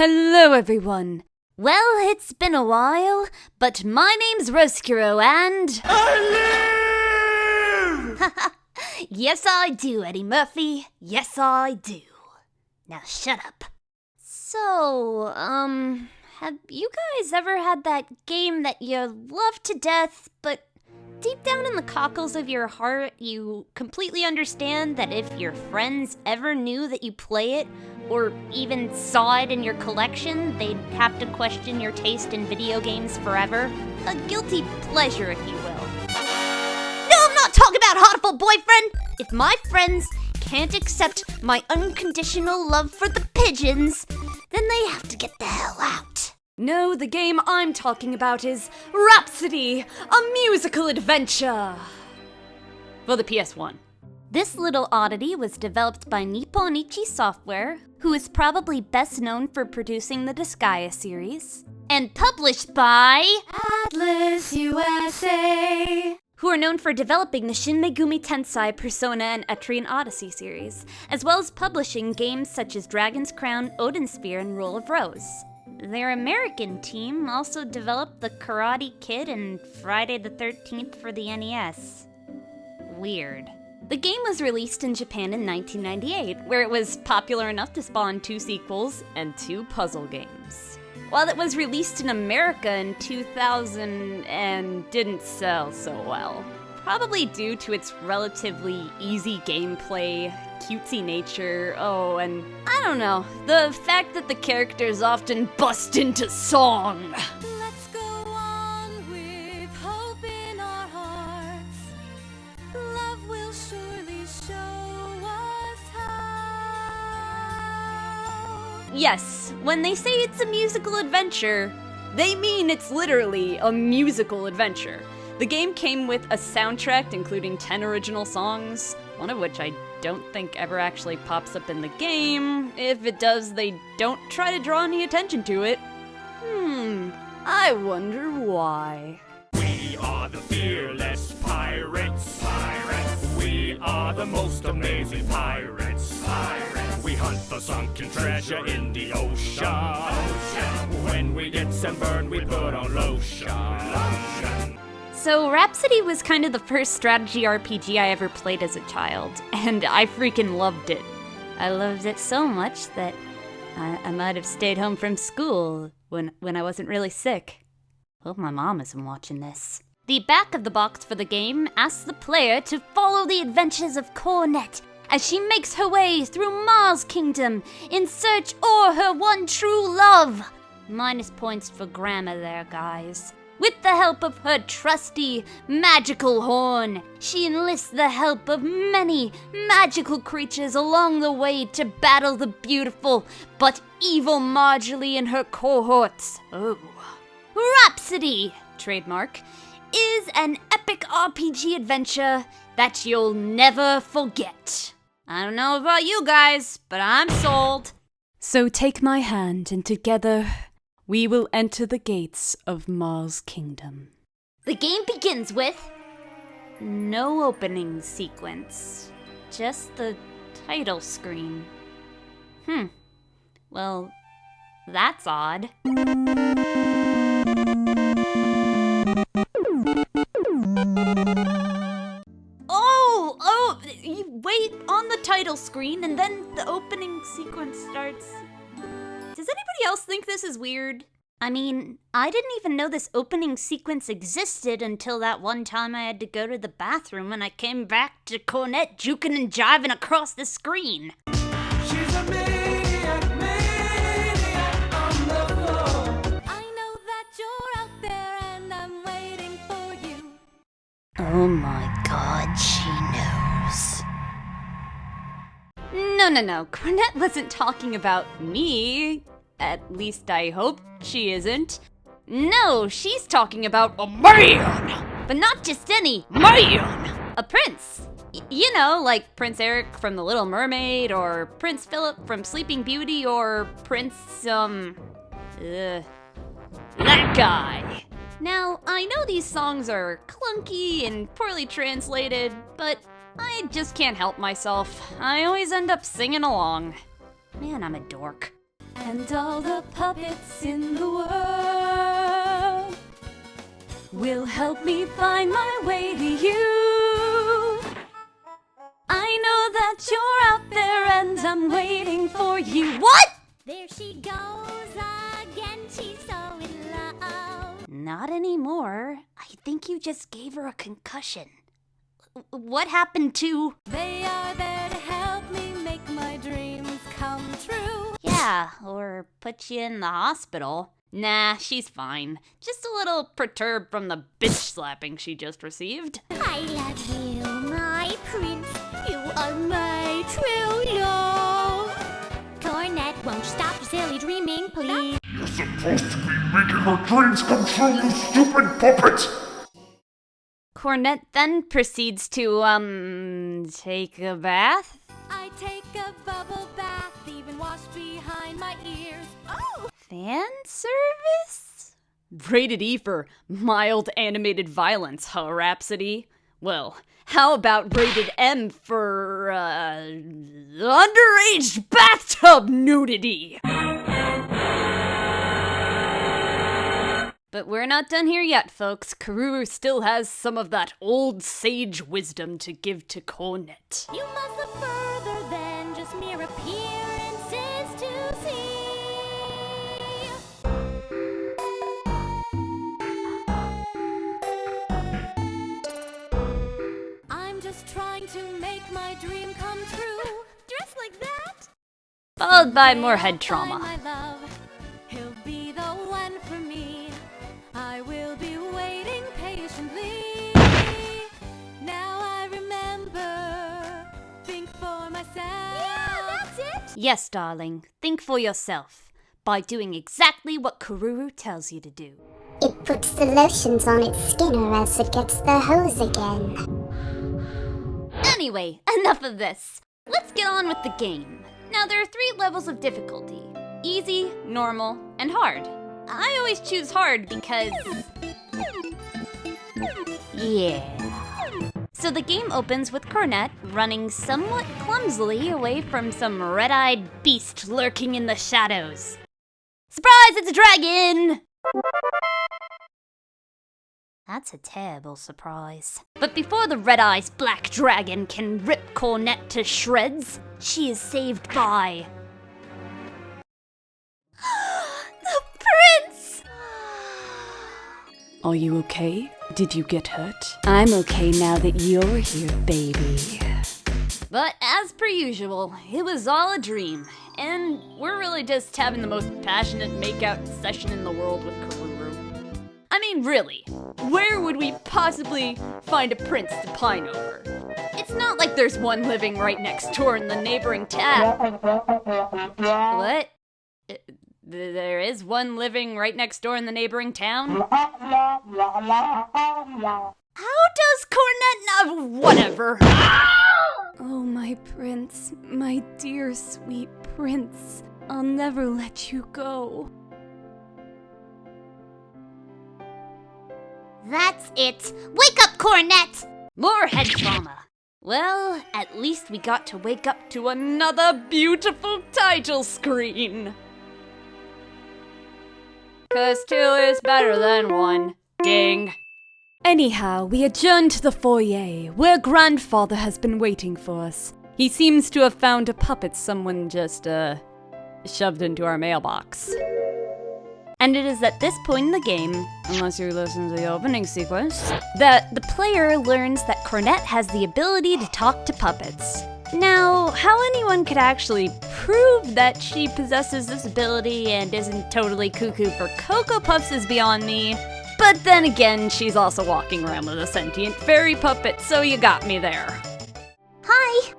Hello, everyone. Well, it's been a while, but my name's Roscuro and... I live! Yes, I do, Eddie Murphy. Yes, I do. Now shut up. So, have you guys ever had that game that you love to death, but deep down in the cockles of your heart, you completely understand that if your friends ever knew that you play it, or even saw it in your collection, they'd have to question your taste in video games forever? A guilty pleasure, if you will. No, I'm not talking about heartful boyfriend! If my friends can't accept my unconditional love for the pigeons, then they have to get the hell out. No, the game I'm talking about is Rhapsody, a musical adventure for the PS1. This little oddity was developed by Nipponichi Software, who is probably best known for producing the Disgaea series, and published by Atlus USA, who are known for developing the Shin Megami Tensei, Persona, and Etrian Odyssey series, as well as publishing games such as Dragon's Crown, Odin Sphere, and Rule of Rose. Their American team also developed The Karate Kid and Friday the 13th for the NES. Weird. The game was released in Japan in 1998, where it was popular enough to spawn 2 sequels and 2 puzzle games. While it was released in America in 2000 and didn't sell so well, probably due to its relatively easy gameplay, cutesy nature, and I don't know, the fact that the characters often bust into song. Let's go on with hope in our hearts. Love will surely show us how. Yes, when they say it's a musical adventure, they mean it's literally a musical adventure. The game came with a soundtrack including 10 original songs, one of which I don't think ever actually pops up in the game. If it does, they don't try to draw any attention to it. I wonder why. We are the fearless pirates. We are the most amazing pirates. We hunt for sunken treasure in the ocean. When we get sunburned, we put on lotion. So Rhapsody was kind of the first strategy RPG I ever played as a child, and I freaking loved it. I loved it so much that I might have stayed home from school when I wasn't really sick. Hope my mom isn't watching this. The back of the box for the game asks the player to follow the adventures of Cornet as she makes her way through Mars Kingdom in search of her one true love. Minus points for grammar there, guys. With the help of her trusty magical horn, she enlists the help of many magical creatures along the way to battle the beautiful but evil Marjorie and her cohorts. Rhapsody, trademark, is an epic RPG adventure that you'll never forget. I don't know about you guys, but I'm sold. So take my hand and together we will enter the gates of Mars Kingdom. The game begins with no opening sequence, just the title screen. Well, that's odd. You wait on the title screen and then the opening sequence starts. Does anybody else think this is weird? I mean, I didn't even know this opening sequence existed until that one time I had to go to the bathroom and I came back to Cornet juking and jiving across the screen. She's a maniac on the floor. I know that you're out there and I'm waiting for you. Oh my god, she knows. No. Cornet wasn't talking about me. At least I hope she isn't. No, she's talking about a man! But not just any man! A prince. You know, like Prince Eric from The Little Mermaid, or Prince Philip from Sleeping Beauty, or Prince, that guy. Now, I know these songs are clunky and poorly translated, but I just can't help myself. I always end up singing along. Man, I'm a dork. and all the puppets in the world will help me find my way to you. I know that you're out there and I'm waiting for you. What? There she goes again, she's so in love. Not anymore. I think you just gave her a concussion. What happened to... They are there to help me make my dreams come true. Yeah, or put you in the hospital. Nah, she's fine. Just a little perturbed from the bitch slapping she just received. I love you, my prince. You are my true love. Cornet, won't stop your silly dreaming, please. You're supposed to be making her dreams come true, you stupid puppet! Cornet then proceeds to, take a bath? I take a bubble bath, even wash behind my ears. Oh! Fan service? Rated E for mild animated violence, huh, Rhapsody? Well, how about rated M for, underage bathtub nudity? But we're not done here yet, folks. Karuru still has some of that old sage wisdom to give to Cornet. You must look further than just mere appearances to see. I'm just trying to make my dream come true. Dressed like that. Followed by more head trauma. My love, he'll be the one for me. I will be waiting patiently. Now I remember. Think for myself. Yeah, that's it. Yes, darling. Think for yourself. By doing exactly what Karuru tells you to do. It puts the lotions on its skin or else it gets the hose again. Anyway, enough of this. Let's get on with the game. Now, there are 3 levels of difficulty. Easy, normal, and hard. I always choose hard because... yeah. So the game opens with Cornet running somewhat clumsily away from some red-eyed beast lurking in the shadows. Surprise, it's a dragon! That's a terrible surprise. But before the red-eyed black dragon can rip Cornet to shreds, she is saved by... the prince! Are you okay? Did you get hurt? I'm okay now that you're here, baby. But as per usual, it was all a dream. And we're really just having the most passionate makeout session in the world with Karuru. I mean, really, where would we possibly find a prince to pine over? It's not like there's one living right next door in the neighboring town. What? There is one living right next door in the neighboring town? How does Cornet know? Whatever. Oh, my prince, my dear sweet prince. I'll never let you go. That's it. Wake up, Cornet! More head trauma. Well, at least we got to wake up to another beautiful title screen. 'Cause 2 is better than 1. Ding. Anyhow, we adjourn to the foyer, where grandfather has been waiting for us. He seems to have found a puppet someone just, shoved into our mailbox. And it is at this point in the game, unless you listen to the opening sequence, that the player learns that Cornet has the ability to talk to puppets. Now, how anyone could actually prove that she possesses this ability and isn't totally cuckoo for Cocoa Puffs is beyond me. But then again, she's also walking around with a sentient fairy puppet, so you got me there. Hi!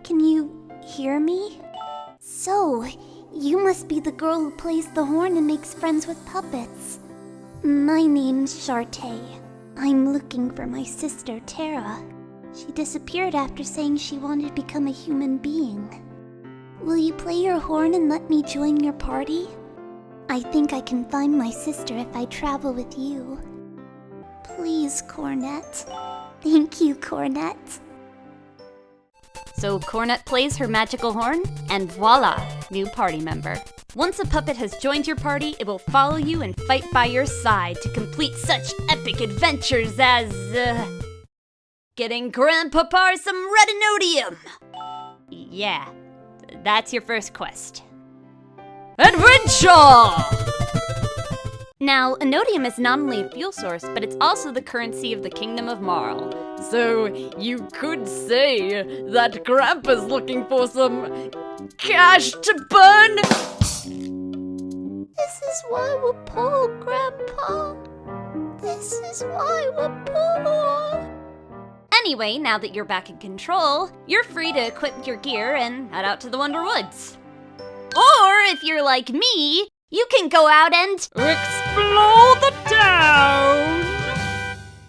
Can you hear me? So, you must be the girl who plays the horn and makes friends with puppets. My name's Shartae. I'm looking for my sister, Tara. She disappeared after saying she wanted to become a human being. Will you play your horn and let me join your party? I think I can find my sister if I travel with you. Please, Cornet. Thank you, Cornet. So Cornet plays her magical horn, and voila, new party member. Once a puppet has joined your party, it will follow you and fight by your side to complete such epic adventures as, getting Grandpapa some retinodium. Yeah, that's your first quest. Adventure! Now, Anodium is not only a fuel source, but it's also the currency of the Kingdom of Marl. So, you could say that Grandpa's looking for some cash to burn. This is why we're poor, Grandpa. This is why we're poor. Anyway, now that you're back in control, you're free to equip your gear and head out to the Wonder Woods. Or, if you're like me, you can go out and explore the town!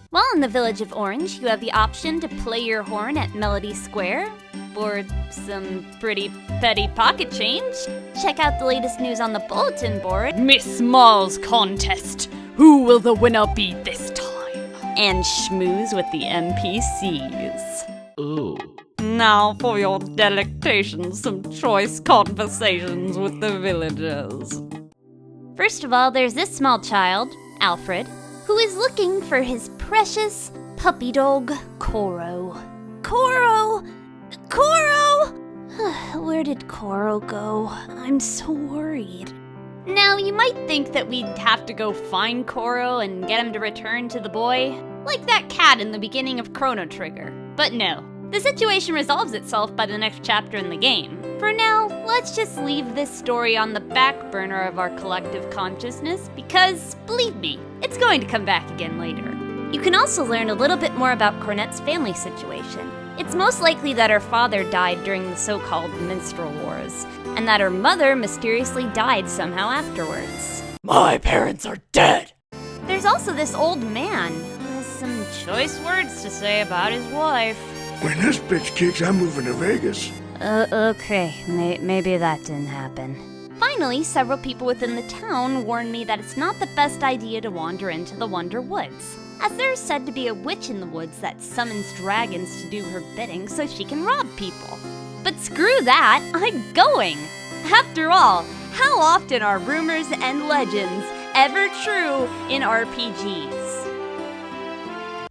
While in the Village of Orange, you have the option to play your horn at Melody Square, or some pretty petty pocket change. Check out the latest news on the bulletin board. Miss Marl's contest. Who will the winner be this time? And schmooze with the NPCs. Ooh. Now for your delectation, some choice conversations with the villagers. First of all, there's this small child, Alfred, who is looking for his precious puppy dog, Koro. Koro! Koro! Where did Koro go? I'm so worried. Now, you might think that we'd have to go find Koro and get him to return to the boy, like that cat in the beginning of Chrono Trigger. But no, the situation resolves itself by the next chapter in the game. For now, let's just leave this story on the back burner of our collective consciousness because, believe me, it's going to come back again later. You can also learn a little bit more about Cornet's family situation. It's most likely that her father died during the so-called Minstrel Wars, and that her mother mysteriously died somehow afterwards. My parents are dead! There's also this old man who has some choice words to say about his wife. When this bitch kicks, I'm moving to Vegas. Okay, maybe that didn't happen. Finally, several people within the town warned me that it's not the best idea to wander into the Wonder Woods, as there is said to be a witch in the woods that summons dragons to do her bidding so she can rob people. But screw that, I'm going! After all, how often are rumors and legends ever true in RPGs?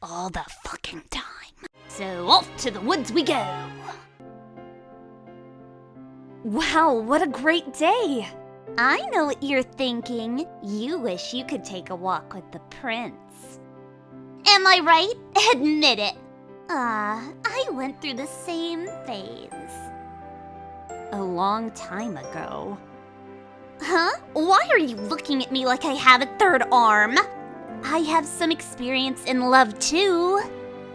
All the fucking time. So off to the woods we go! Wow, what a great day! I know what you're thinking. You wish you could take a walk with the prince. Am I right? Admit it. I went through the same phase. A long time ago. Huh? Why are you looking at me like I have a third arm? I have some experience in love too.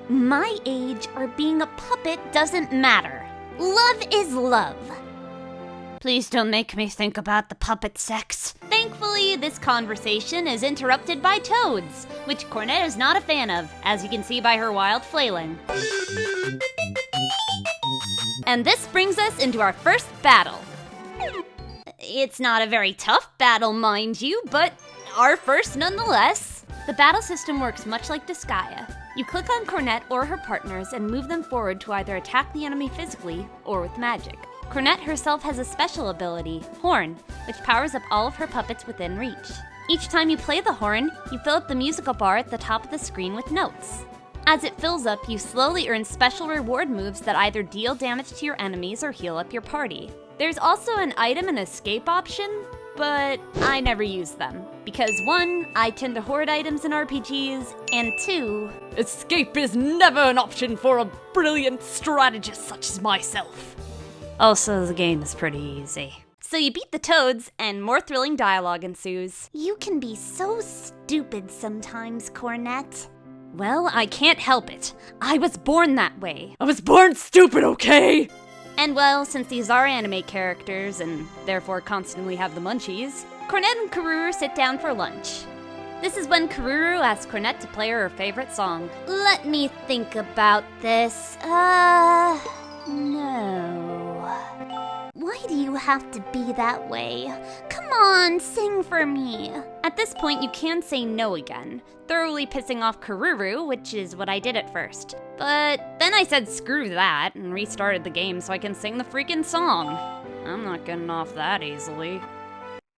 My age or being a puppet doesn't matter. Love is love. Please don't make me think about the puppet sex. Thankfully, this conversation is interrupted by toads, which Cornet is not a fan of, as you can see by her wild flailing. And this brings us into our first battle. It's not a very tough battle, mind you, but our first nonetheless. The battle system works much like Disgaea. You click on Cornet or her partners and move them forward to either attack the enemy physically or with magic. Cornet herself has a special ability, Horn, which powers up all of her puppets within reach. Each time you play the horn, you fill up the musical bar at the top of the screen with notes. As it fills up, you slowly earn special reward moves that either deal damage to your enemies or heal up your party. There's also an item and escape option, but I never use them. Because 1, I tend to hoard items in RPGs, and 2, escape is never an option for a brilliant strategist such as myself. Also, the game is pretty easy. So you beat the toads, and more thrilling dialogue ensues. You can be so stupid sometimes, Cornet. Well, I can't help it. I was born that way. I was born stupid, okay? And well, since these are anime characters, and therefore constantly have the munchies, Cornet and Kururu sit down for lunch. This is when Kururu asks Cornet to play her favorite song. Let me think about this. No. Why do you have to be that way? Come on, sing for me. At this point, you can say no again, thoroughly pissing off Kururu, which is what I did at first. But then I said screw that and restarted the game so I can sing the freaking song. I'm not getting off that easily.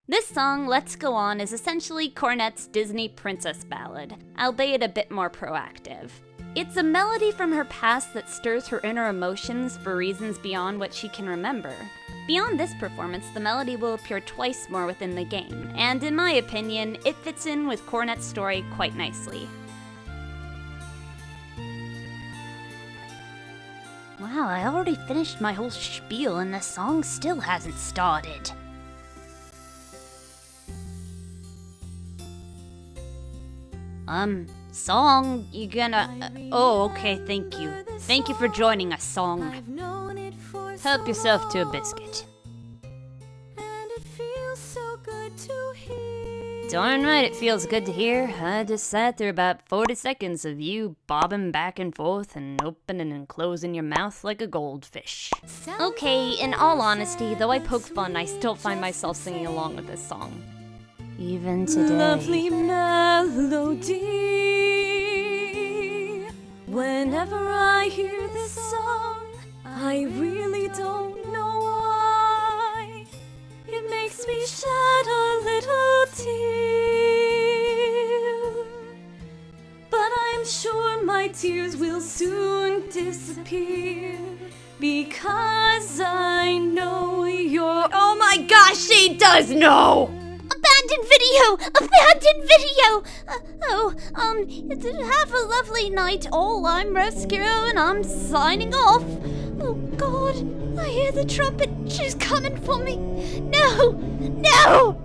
This song, Let's Go On, is essentially Cornette's Disney princess ballad, albeit a bit more proactive. It's a melody from her past that stirs her inner emotions for reasons beyond what she can remember. Beyond this performance, the melody will appear twice more within the game, and in my opinion, it fits in with Cornette's story quite nicely. Wow, I already finished my whole spiel and the song still hasn't started. Song, you gonna... oh, okay, thank you. Thank you for joining us, Song. Help yourself to a biscuit. Darn right, it feels good to hear. I just sat through about 40 seconds of you bobbing back and forth and opening and closing your mouth like a goldfish. Okay, in all honesty, though I poke fun, I still find myself singing along with this song. Even today. Lovely melody. Whenever I hear this song, I really don't know why. It makes me shed a little tear. But I'm sure my tears will soon disappear. Because I know you're... Oh my gosh, she does know! Abandoned video! Abandoned video! Have a lovely night all. I'm Roscuro and I'm signing off. Oh god, I hear the trumpet. She's coming for me. No! No!